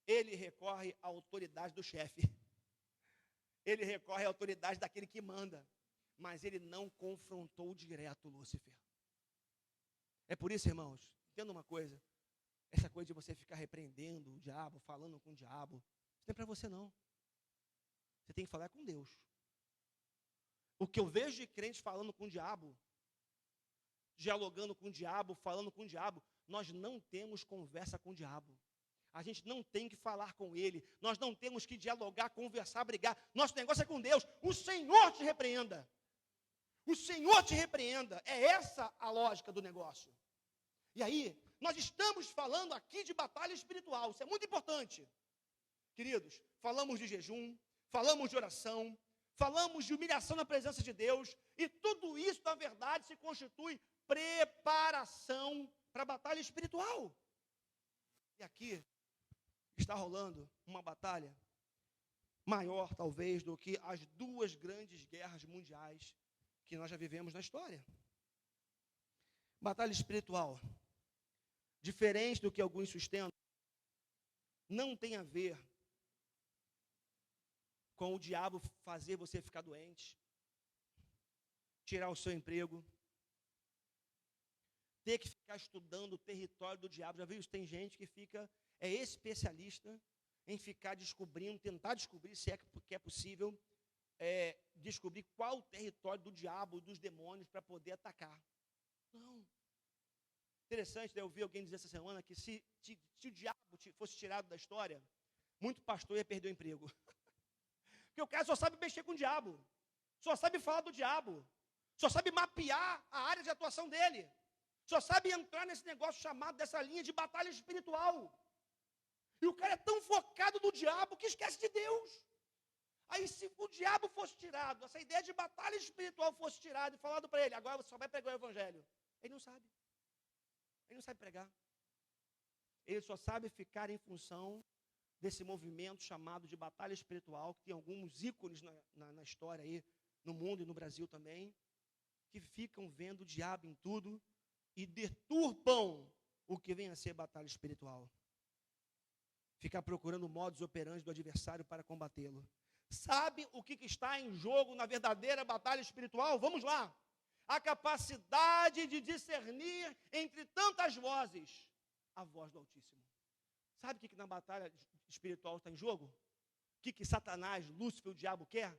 Ele recorre à autoridade do chefe. Ele recorre à autoridade daquele que manda. Mas ele não confrontou direto Lúcifer. É por isso, irmãos, entenda uma coisa. Essa coisa de você ficar repreendendo o diabo, falando com o diabo, isso não é para você não. Você tem que falar com Deus. O que eu vejo de crentes falando com o diabo, dialogando com o diabo, falando com o diabo, nós não temos conversa com o diabo. A gente não tem que falar com ele. Nós não temos que dialogar, conversar, brigar. Nosso negócio é com Deus. O Senhor te repreenda. O Senhor te repreenda. É essa a lógica do negócio. E aí, nós estamos falando aqui de batalha espiritual. Isso é muito importante. Queridos, falamos de jejum, falamos de oração, falamos de humilhação na presença de Deus, e tudo isso, na verdade, se constitui preparação para a batalha espiritual. E aqui está rolando uma batalha maior, talvez, do que as 2 grandes guerras mundiais que nós já vivemos na história. Batalha espiritual, diferente do que alguns sustentam, não tem a ver com o diabo fazer você ficar doente, tirar o seu emprego, ter que ficar estudando o território do diabo. Já viu isso? Tem gente que é especialista em ficar descobrindo, tentar descobrir se é que é possível descobrir qual o território do diabo, dos demônios, para poder atacar. Não. Interessante, né? Eu vi alguém dizer essa semana que se o diabo fosse tirado da história, muito pastor ia perder o emprego. Porque o cara só sabe mexer com o diabo, só sabe falar do diabo, só sabe mapear a área de atuação dele, só sabe entrar nesse negócio chamado dessa linha de batalha espiritual. E o cara é tão focado no diabo que esquece de Deus. Aí se o diabo fosse tirado, essa ideia de batalha espiritual fosse tirada e falado para ele, agora você só vai pregar o evangelho. Ele não sabe. Ele não sabe pregar. Ele só sabe ficar em função desse movimento chamado de batalha espiritual, que tem alguns ícones na história aí, no mundo e no Brasil também, que ficam vendo o diabo em tudo e deturpam o que vem a ser batalha espiritual. Ficar procurando o modus operandi do adversário para combatê-lo. Sabe o que está em jogo na verdadeira batalha espiritual? Vamos lá. A capacidade de discernir entre tantas vozes a voz do Altíssimo. Sabe o que na batalha espiritual está em jogo? O que Satanás, Lúcifer, o diabo quer?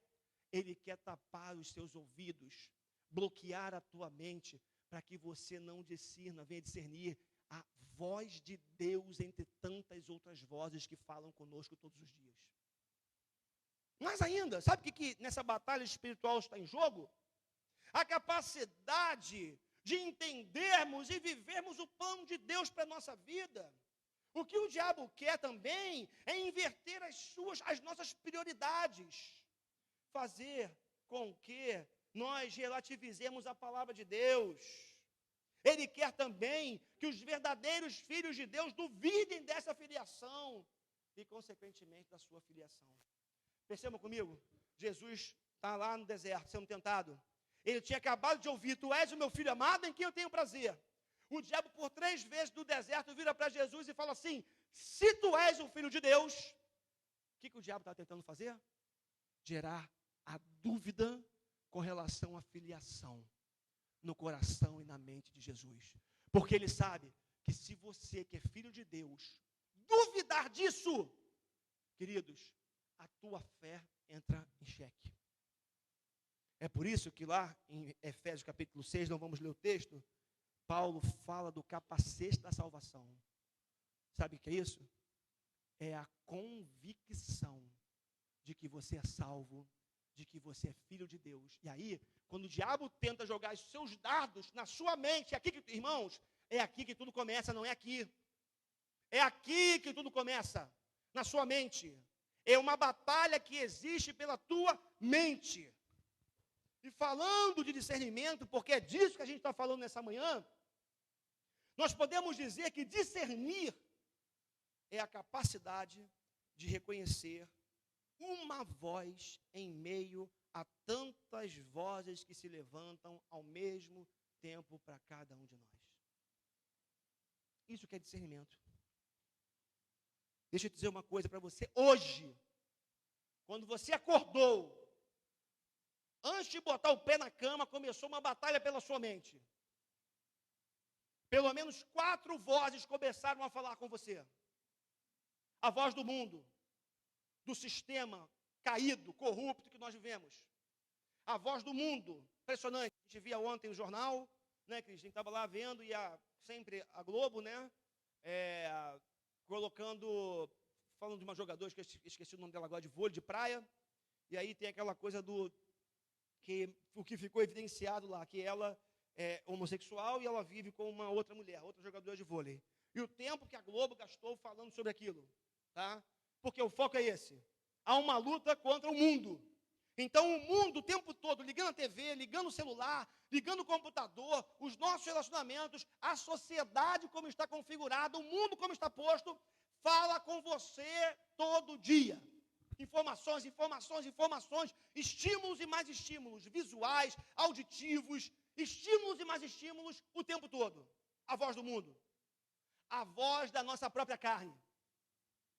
Ele quer tapar os seus ouvidos, bloquear a tua mente, para que você não discerna, venha discernir a voz de Deus entre tantas outras vozes que falam conosco todos os dias. Mas ainda, sabe o que nessa batalha espiritual está em jogo? A capacidade de entendermos e vivermos o plano de Deus para a nossa vida. O que o diabo quer também é inverter as nossas prioridades. Fazer com que nós relativizemos a palavra de Deus. Ele quer também que os verdadeiros filhos de Deus duvidem dessa filiação e, consequentemente, da sua filiação. Percebam comigo, Jesus está lá no deserto, sendo tentado. Ele tinha acabado de ouvir, tu és o meu filho amado em quem eu tenho prazer. O diabo, por 3 vezes no deserto, vira para Jesus e fala assim, se tu és o filho de Deus, o que o diabo está tentando fazer? Gerar a dúvida com relação à filiação no coração e na mente de Jesus. Porque ele sabe que se você, que é filho de Deus, duvidar disso, queridos, a tua fé entra em xeque. É por isso que lá em Efésios capítulo 6, não vamos ler o texto, Paulo fala do capacete da salvação. Sabe o que é isso? É a convicção de que você é salvo, de que você é filho de Deus. E aí, quando o diabo tenta jogar os seus dardos na sua mente, é aqui que, irmãos, é aqui que tudo começa, não é aqui. É aqui que tudo começa, na sua mente. É uma batalha que existe pela tua mente. E falando de discernimento, porque é disso que a gente está falando nessa manhã, nós podemos dizer que discernir é a capacidade de reconhecer uma voz em meio a tantas vozes que se levantam ao mesmo tempo para cada um de nós. Isso que é discernimento. Deixa eu dizer uma coisa para você. Hoje, quando você acordou, antes de botar o pé na cama, começou uma batalha pela sua mente. Pelo menos 4 vozes começaram a falar com você. A voz do mundo, do sistema caído, corrupto que nós vivemos. A voz do mundo, impressionante. A gente via ontem o jornal, né, que a gente estava lá vendo, e sempre a Globo, né, falando de uma jogadora, esqueci o nome dela agora, de vôlei, de praia, e aí tem aquela coisa o que ficou evidenciado lá, que ela é homossexual e ela vive com uma outra mulher, outra jogadora de vôlei. E o tempo que a Globo gastou falando sobre aquilo, tá? Porque o foco é esse. Há uma luta contra o mundo. Então o mundo o tempo todo, ligando a TV, ligando o celular, ligando o computador, os nossos relacionamentos, a sociedade como está configurada, o mundo como está posto, fala com você todo dia. Informações, informações, informações, estímulos e mais estímulos, visuais, auditivos, estímulos e mais estímulos o tempo todo. A voz do mundo. A voz da nossa própria carne.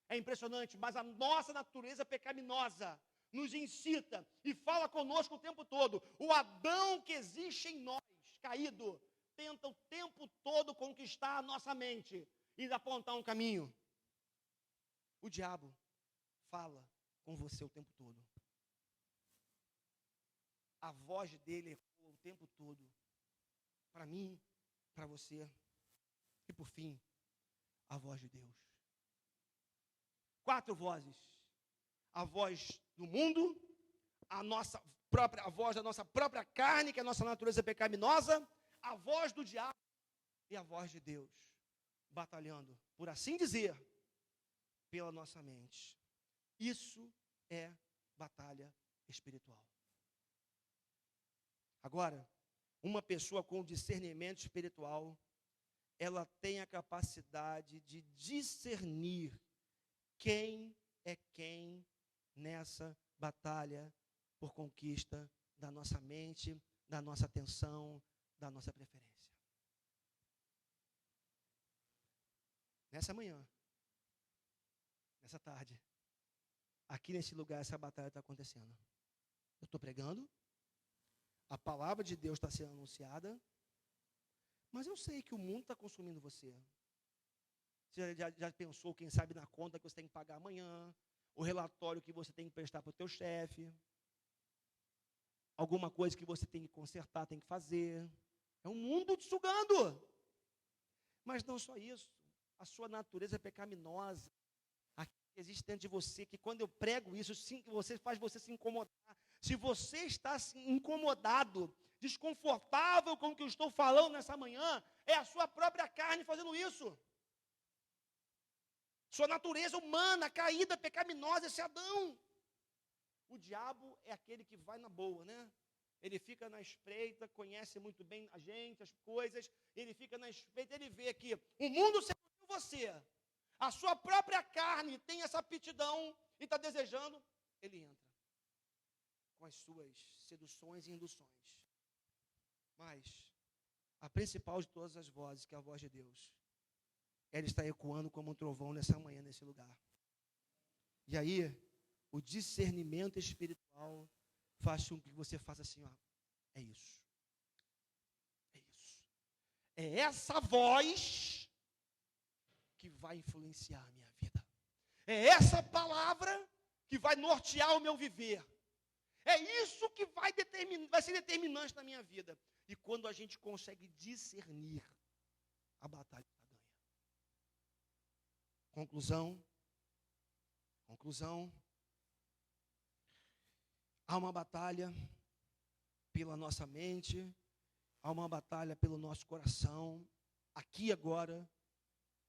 É impressionante, mas a nossa natureza pecaminosa nos incita e fala conosco o tempo todo. O Adão que existe em nós, caído, tenta o tempo todo conquistar a nossa mente e apontar um caminho. O diabo fala com você o tempo todo. a voz dele ecoa o tempo todo, para mim, para você, e por fim, a voz de Deus. 4 vozes: a voz do mundo, a voz da nossa própria carne, que é a nossa natureza pecaminosa, a voz do diabo e a voz de Deus, batalhando, por assim dizer, pela nossa mente. Isso é batalha espiritual. Agora, uma pessoa com discernimento espiritual, ela tem a capacidade de discernir quem é quem nessa batalha por conquista da nossa mente, da nossa atenção, da nossa preferência. Nessa manhã, nessa tarde, aqui nesse lugar, essa batalha está acontecendo. Eu estou pregando, a palavra de Deus está sendo anunciada, mas eu sei que o mundo está consumindo você. Você já pensou, quem sabe, na conta que você tem que pagar amanhã, o relatório que você tem que prestar para o teu chefe, alguma coisa que você tem que consertar, tem que fazer. É um mundo te sugando. Mas não só isso, a sua natureza pecaminosa, aquilo que existe dentro de você, que quando eu prego isso, faz você se incomodar. Se você está incomodado, desconfortável com o que eu estou falando nessa manhã, é a sua própria carne fazendo isso. Sua natureza humana, caída, pecaminosa, esse Adão. O diabo é aquele que vai na boa, né? Ele fica na espreita, conhece muito bem a gente, as coisas, ele fica na espreita, ele vê que o mundo seduziu você, a sua própria carne tem essa aptidão e está desejando, ele entra com as suas seduções e induções. Mas a principal de todas as vozes, que é a voz de Deus, ela está ecoando como um trovão nessa manhã, nesse lugar. E aí, o discernimento espiritual faz com que você faça assim, ó, é isso. É isso. É essa voz que vai influenciar a minha vida. É essa palavra que vai nortear o meu viver. É isso que vai ser determinante na minha vida. E quando a gente consegue discernir, a batalha está ganha. Conclusão. Há uma batalha pela nossa mente, há uma batalha pelo nosso coração, aqui agora,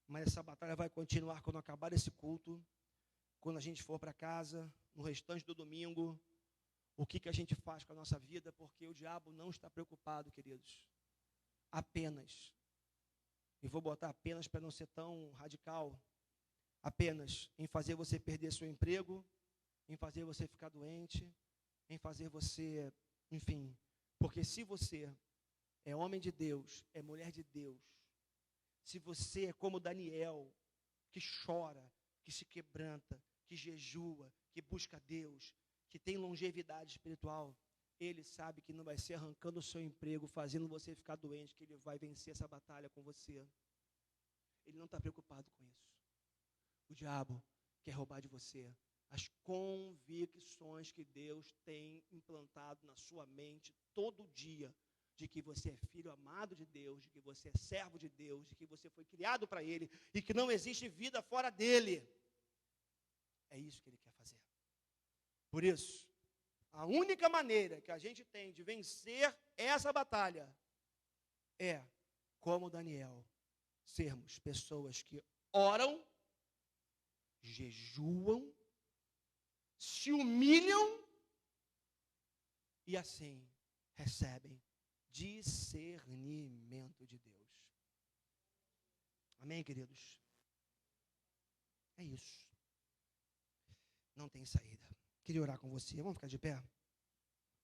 mas essa batalha vai continuar quando acabar esse culto, quando a gente for para casa, no restante do domingo, o que a gente faz com a nossa vida, porque o diabo não está preocupado, queridos, apenas, e vou botar apenas para não ser tão radical, apenas em fazer você perder seu emprego, em fazer você ficar doente, em fazer você, enfim, porque se você é homem de Deus, é mulher de Deus, se você é como Daniel, que chora, que se quebranta, que jejua, que busca Deus, que tem longevidade espiritual, ele sabe que não vai ser arrancando o seu emprego, fazendo você ficar doente, que ele vai vencer essa batalha com você. Ele não está preocupado com isso. O diabo quer roubar de você as convicções que Deus tem implantado na sua mente todo dia, de que você é filho amado de Deus, de que você é servo de Deus, de que você foi criado para Ele, e que não existe vida fora dEle. É isso que Ele quer fazer. Por isso, a única maneira que a gente tem de vencer essa batalha é, como Daniel, sermos pessoas que oram, jejuam, se humilham e assim recebem discernimento de Deus. Amém, queridos? É isso. Não tem saída. Queria orar com você. Vamos ficar de pé?